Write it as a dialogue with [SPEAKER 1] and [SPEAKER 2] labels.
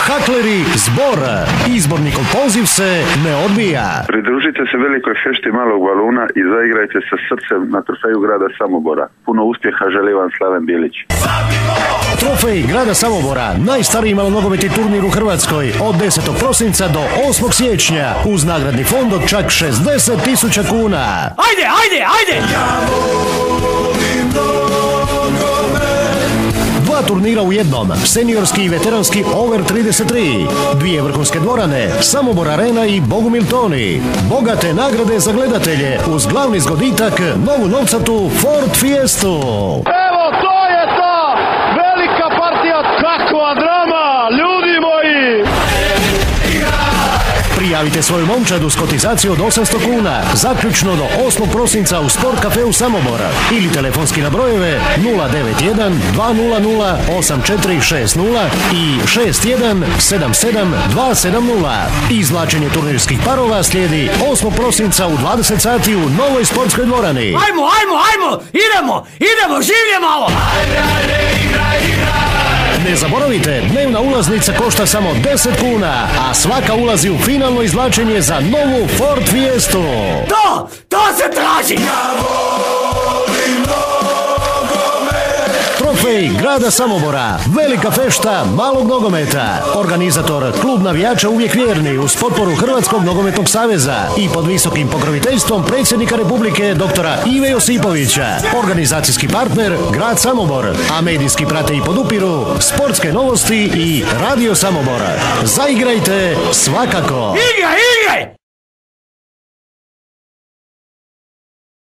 [SPEAKER 1] Hakleri Zbor. Izbornikov poziv se ne odbija.
[SPEAKER 2] Pridružite se velikoj fešti malog baluna i zaigrajte sa srcem na trofeju grada Samobora. Puno uspjeha želi vam Slaven Bilić.
[SPEAKER 1] Trofej grada Samobora, najstariji malonogometni turnir u Hrvatskoj, od 10. prosinca do 8. siječnja, uz nagradni fond od čak 60.000 kuna.
[SPEAKER 3] Ajde!
[SPEAKER 1] Dva turnira u jednom, seniorski i veteranski Over 33, dvije vrhunske dvorane, Samobor Arena i Bogumil Toni, bogate nagrade za gledatelje, uz glavni zgoditak novu novcatu Ford Fiestu.
[SPEAKER 4] Evo, to je ta velika partija, kakva drama, ljudi moji!
[SPEAKER 1] Prijavite svoju momčadu s kotizacijom od 800 kuna, zaključno do 8. prosinca u Sport Cafeu Samobor ili telefonski na brojeve 091 200 8460 i 61 77 270. Izvlačenje turnirskih parova slijedi 8. prosinca u 20 sati u novoj sportskoj dvorani.
[SPEAKER 3] Ajmo, idemo, življe malo!
[SPEAKER 1] Ne zaboravite, dnevna ulaznica košta samo 10 kuna, a svaka ulazi u finalno izvlačenje za novu Ford Fiestu.
[SPEAKER 3] To se traži!
[SPEAKER 1] Trofej grada Samobora, velika fešta malog nogometa. Organizator klub navijača Uvijek vjerni uz potporu Hrvatskog nogometnog saveza i pod visokim pokroviteljstvom predsjednika Republike doktora Ive Josipovića. Organizacijski partner grad Samobor, a medijski prate i podupiru Sportske novosti i Radio Samobor. Zaigrajte svakako!
[SPEAKER 3] Igraj!